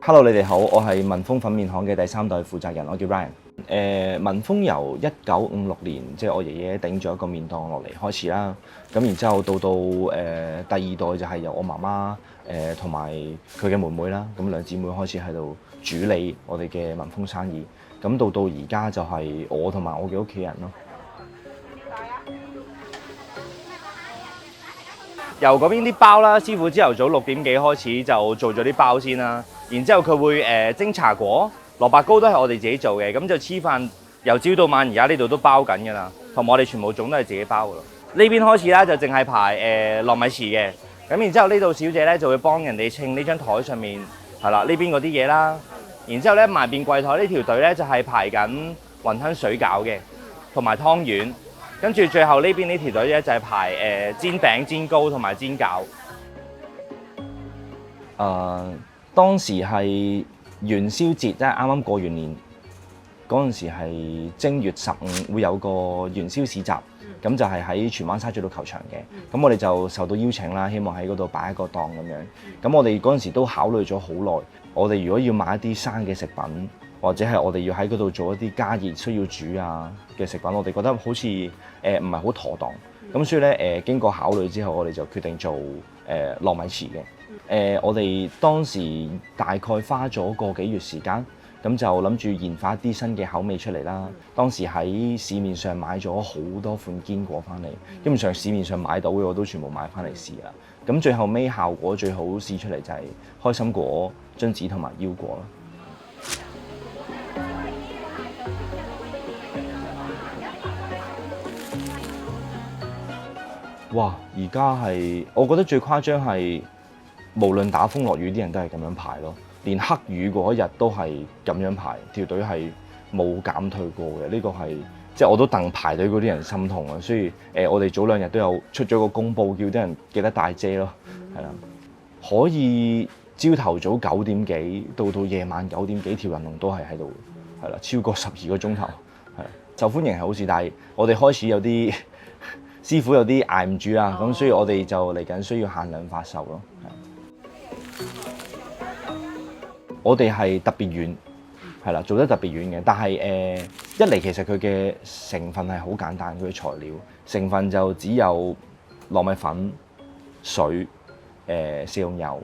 Hello，你哋好，我係文豐粉麵行嘅第3代負責人，我叫 Ryan。文豐由1956年，即係我爺爺頂咗一個麵檔落嚟開始啦。咁然之後到第二代就係由我媽媽同埋佢嘅妹妹啦，咁兩姊妹開始喺度主理我哋嘅文豐生意。咁到而家就係我同埋我嘅屋企人咯。由嗰邊啲包啦，師傅朝頭早6點幾開始就做咗啲包先啦，然之後佢會蒸茶果、蘿蔔糕都係我哋自己做嘅，咁就黐飯由朝到晚，而家呢度都包緊㗎啦，同埋我哋全部粽都係自己包㗎咯。呢邊開始啦，就淨係排糯米糍嘅，咁然之後呢度小姐咧就會幫人哋稱呢張台上面係啦呢邊嗰啲嘢啦，然之後咧埋邊櫃台呢條隊咧就係排緊雲吞水餃嘅，同埋湯圓。跟住最後呢邊呢條隊咧就係排煎餅、煎糕同埋煎餃。當時係元宵節，即係啱啱過完年嗰陣時係正月15會有個元宵市集，咁就係喺荃灣沙咀道球場嘅。咁我哋就受到邀請啦，希望喺嗰度擺一個檔咁樣。咁我哋嗰陣時都考慮咗好耐，我哋如果要買一啲生嘅食品，或者係我哋要喺嗰度做一啲加熱需要煮嘅食品，我哋覺得好似唔係好妥當。咁所以咧經過考慮之後，我哋就決定做糯米糍嘅。我哋當時大概花咗個幾月時間，咁就諗住研發一啲新嘅口味出嚟啦。當時喺市面上買咗好多款堅果翻嚟，基本上市面上買到嘅我都全部買翻嚟試啦。咁最後尾效果最好試出嚟就係開心果、榛子同埋腰果啦。哇！而家係我覺得最誇張係，無論打風落雨，啲人都係咁樣排咯。連黑雨嗰日都係咁樣排，條隊係冇減退過嘅。呢個係即係我都戥排隊嗰啲人心痛啊。所以我哋早2日都有出咗個公佈，叫啲人記得帶遮咯。係啦，可以朝頭早9點幾到夜晚9點幾，條人龍都係喺度，係啦，超過12個鐘頭，係受歡迎係好事。但係我哋開始有啲師傅有啲捱唔住啦，咁所以我哋就嚟緊需要限量發售咯。我哋係特別遠，係啦，做得特別遠嘅。但係一嚟其實佢嘅成分係好簡單，佢嘅材料成分就只有糯米粉、水、食用油、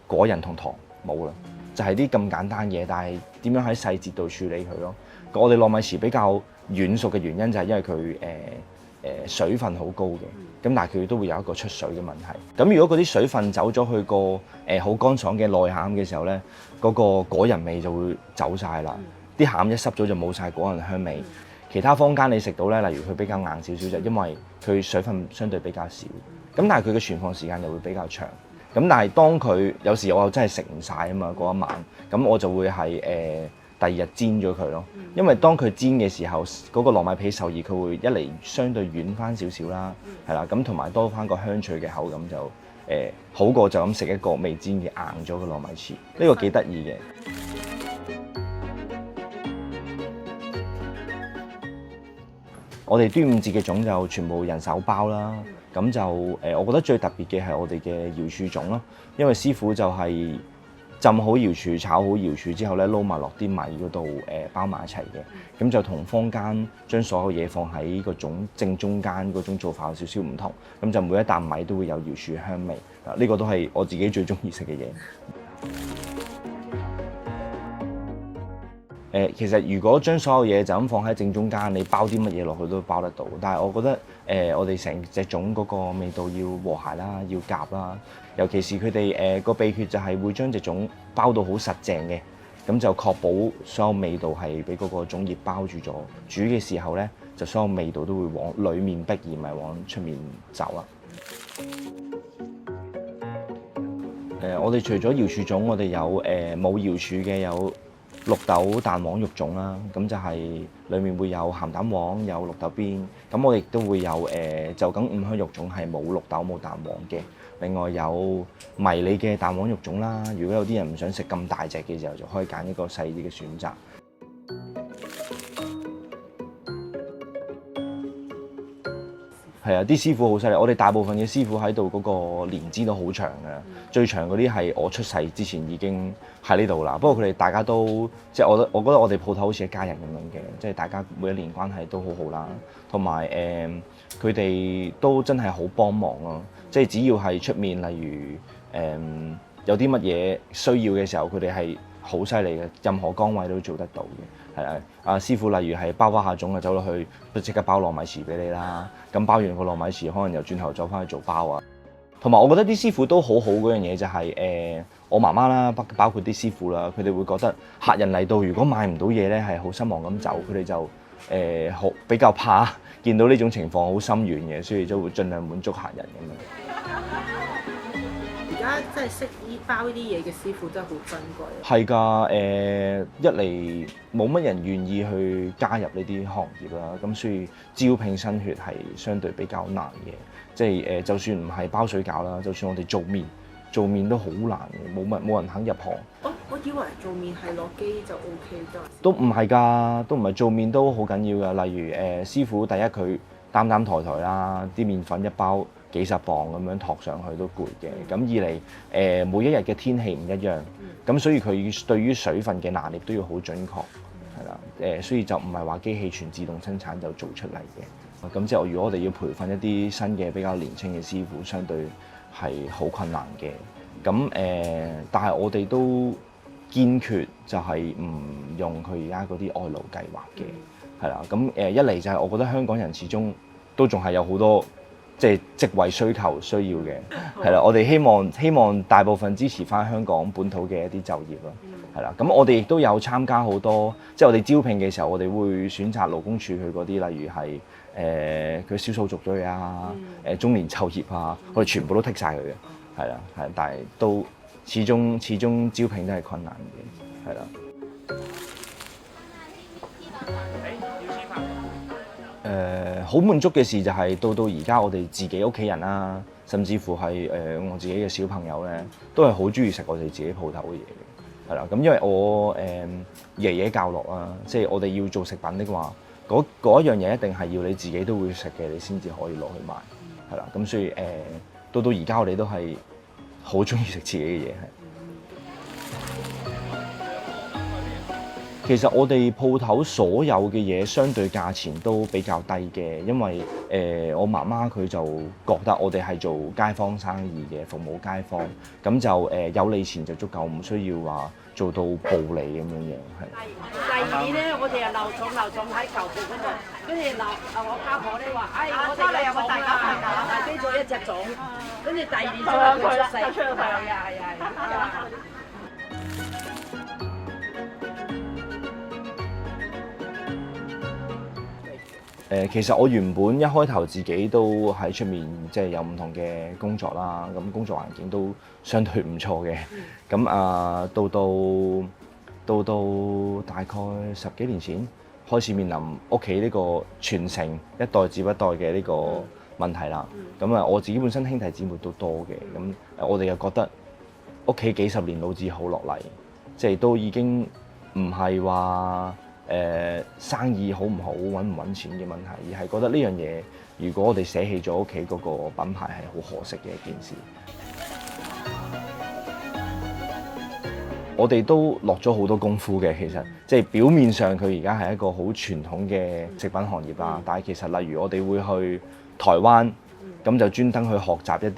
果仁同糖，冇啦，就係啲咁簡單嘢。但係點樣喺細節度處理佢咯？我哋糯米糍比較軟熟嘅原因就係因為佢水分好高嘅，咁但係佢都會有一個出水嘅問題。咁如果嗰啲水分走咗去個好乾爽嘅內餡嘅時候咧，嗰個果仁味就會走晒啦。啲餡一濕咗就冇晒果仁香味。其他坊間你食到咧，例如佢比較硬少少，就因為佢水分相對比較少。咁但係佢嘅存放時間又會比較長。咁但係當佢有時我又真係食唔晒啊嘛，嗰一晚，咁我就會係第2日煎咗佢咯。因為當佢煎嘅時候，嗰個糯米皮受熱，佢會一嚟相對軟翻少少啦，係啦，咁同埋多翻個香脆嘅口感就好過就咁食一個未煎嘅硬咗嘅糯米糍。呢個幾得意嘅。我哋端午節嘅粽就全部人手包啦，咁就我覺得最特別嘅係我哋嘅瑤柱粽咯，因為師傅就係浸好瑤柱、炒好瑤柱之後咧，撈埋落啲米嗰度包埋一齊嘅，咁就同坊間將所有嘢放喺個粽正中間嗰種做法有少少唔同，咁就每一啖米都會有瑤柱嘅香味，呢個都係我自己最中意食嘅嘢。其實如果將所有嘢就咁放喺正中間，你包啲乜嘢落去都包得到。但係我覺得我哋成隻粽嗰個味道要和諧啦，要夾啦。尤其是佢哋個秘訣就係會將隻粽包到好實淨嘅，咁就確保所有味道係俾嗰個粽葉包住咗。煮嘅時候咧，就所有味道都會往裡面逼，而唔係往出面走啦。我哋除咗瑤柱粽，我哋有冇瑤柱嘅有綠豆蛋黃肉粽啦，咁就係裡面會有鹹蛋黃、有綠豆邊，咁我亦都會有就咁五香肉粽係冇綠豆冇蛋黃嘅。另外有迷你嘅蛋黃肉粽啦，如果有啲人唔想食咁大隻嘅時候，就可以揀一個細啲嘅選擇。係啊，啲師傅好犀利，我哋大部分嘅師傅喺度嗰個年資都好長嘅，最長嗰啲係我出世之前已經喺呢度啦。不過佢哋大家都即係我覺得我哋鋪頭好似一家人咁樣嘅，即係大家每一年關係都好好啦。同埋佢哋都真係好幫忙咯，即係只要係出面，例如有啲乜嘢需要嘅時候，佢哋係好犀利嘅，任何崗位都做得到嘅。係啊，阿師傅例如係包下粽啊，走落去即刻包糯米糍俾你啦。咁包完個糯米糍，可能又轉頭走翻去做包啊。同埋我覺得啲師傅都好好嗰樣嘢就係我媽媽啦，包括啲師傅啦，佢哋會覺得客人嚟到如果買唔到嘢咧，係好失望咁走，佢哋就好比較怕見到呢種情況好心軟嘅，所以就會盡量滿足客人咁樣。而家真係識包呢啲嘢嘅師傅真係好珍貴。係㗎，一嚟冇乜人願意去加入呢啲行業啦，咁所以招聘新血係相對比較難嘅。即係就算唔係包水餃啦，就算我哋做麵都好難嘅，冇人肯入行。我以為做麵係落機就 O K 㗎。都唔係㗎，都唔係，做麵都好緊要㗎。例如師傅第一佢擔抬啦，啲麵粉一包幾十磅咁樣托上去都攰嘅。咁二嚟每一日嘅天氣唔一樣，咁所以佢對於水分嘅拿捏都要好準確，係啦。所以就唔係話機器全自動生產就做出嚟嘅。咁之後如果我哋要培訓一啲新嘅比較年輕嘅師傅，相對係好困難嘅。咁但係我哋都堅決就係唔用佢而家嗰啲外勞計劃嘅，係啦。咁一嚟就係我覺得香港人始終都仲係有好多即係職位需求需要嘅，係啦。我哋希望大部分支持翻香港本土嘅一啲就業咯，係啦。咁我哋亦都有參加好多，即係我哋招聘嘅時候，我哋會選擇勞工處佢嗰啲，例如係佢少數族裔啊、中年就業啊，我哋全部都剔晒佢嘅，係啦，係。但係都始終招聘都係困難嘅，係啦。好滿足嘅事就係到而家我哋自己屋企人啦，甚至乎係我自己嘅小朋友咧，都係好中意食我哋自己鋪頭嘅嘢嘅，係啦。咁因為我爺爺教落啦，即係我哋要做食品的話，嗰一樣嘢一定係要你自己都會食嘅，你先至可以攞去賣，係啦。咁所以到而家我哋都係好中意食自己嘅嘢，係。其實我哋鋪頭所有嘅嘢相對價錢都比較低嘅，因為我媽媽佢就覺得我哋係做街坊生意嘅，服務街坊，咁就有利錢就足夠，唔需要話做到暴利咁樣樣，係。第二年咧，我哋又留種喺球盤嗰度，跟住我家婆咧話：，我哋有個大家派機咗一隻種，跟住第二年就出世，係。其實我原本一開頭自己都喺出面，即係有唔同嘅工作啦，咁工作環境都相對唔錯嘅。咁到大概10幾年前，開始面臨屋企呢個傳承一代接一代嘅呢個問題啦。咁我自己本身兄弟姊妹都多嘅，咁我哋又覺得屋企幾十年老字號落嚟，即係都已經唔係話生意好唔好、揾唔揾錢嘅問題，而係覺得呢樣嘢，如果我哋捨棄咗屋企嗰個品牌，係好可惜嘅一件事。我哋都落咗好多功夫嘅，其實即係表面上佢而家係一個好傳統嘅食品行業啦，但係其實例如我哋會去台灣，咁就專登去學習一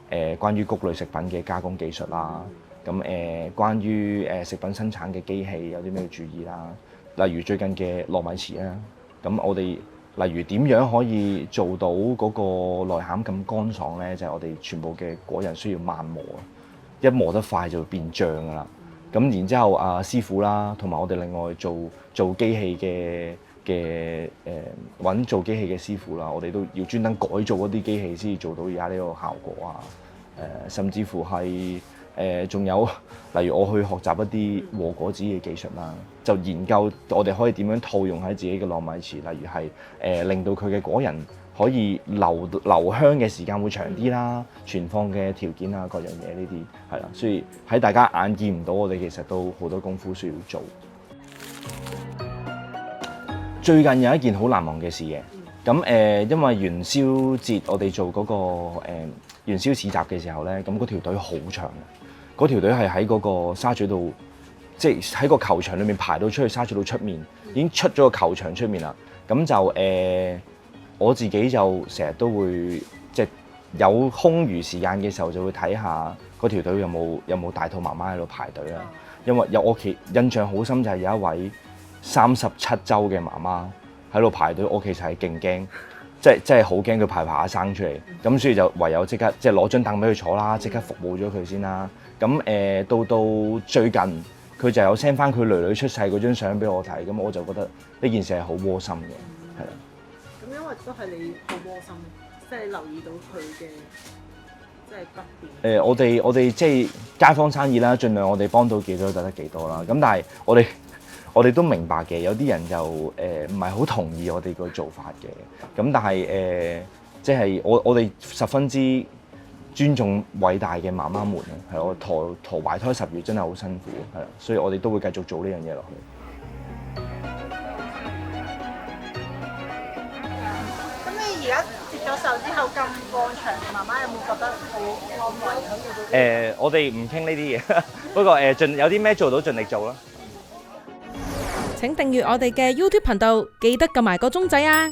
啲關於穀類食品嘅加工技術啦，咁關於食品生產嘅機器有啲咩注意啦。例如最近嘅糯米糍啦，咁我哋例如點樣可以做到嗰個內餡咁乾爽咧？就係我哋全部嘅果仁需要慢磨，一磨得快就會變醬噶啦。咁然之後師傅啦，同埋我哋另外做機器嘅揾做機器嘅師傅啦，我哋都要專登改造一啲機器先至做到而家呢個效果啊。甚至乎係仲有，例如我去學習一啲和果子嘅技術啦，就研究我哋可以點樣套用喺自己嘅糯米糍，例如係令到佢嘅果仁可以留香嘅時間會長啲啦，存放嘅條件啊，各樣嘢呢啲係啦，所以喺大家眼見唔到，我哋其實都好多功夫需要做。最近有一件好難忘嘅事嘅，咁因為元宵節我哋做嗰個元宵市集嘅時候咧，咁嗰條隊好長嘅，嗰條隊係喺嗰個沙咀度，即係喺個球場裏面排到出去沙咀道出面，已經出咗個球場出面啦。咁就我自己就成日都會即係有空餘時間嘅時候就會睇下嗰條隊有冇大肚媽媽喺度排隊啦。因為我印象好深就係有一位37週嘅媽媽喺度排隊，我其實係勁驚，即係好驚佢排下生出嚟，咁所以就唯有即刻即係攞張凳俾佢坐啦，即刻服務咗佢先啦。咁到最近佢就有 send 翻佢女女出世嗰張相俾我睇，咁我就覺得呢件事係好窩心嘅，係啦。咁因為都係你好窩心，即係留意到佢嘅即係不便。我哋即係街坊生意啦，盡量我哋幫到幾多就得幾多啦。咁但係我哋都明白嘅，有啲人就唔係好同意我哋個做法嘅。咁但係即係我哋十分之尊重偉大嘅媽媽們啊，係我陀懷胎10月真係好辛苦，係啦，所以我哋都會繼續做呢樣嘢落去。咁你而家接咗手之後咁過場，媽媽有冇覺得好安慰喺度？我哋唔傾呢啲嘢，不過有啲咩做到盡力做啦。請訂閱我哋嘅 YouTube 頻道，記得撳埋個鐘仔啊！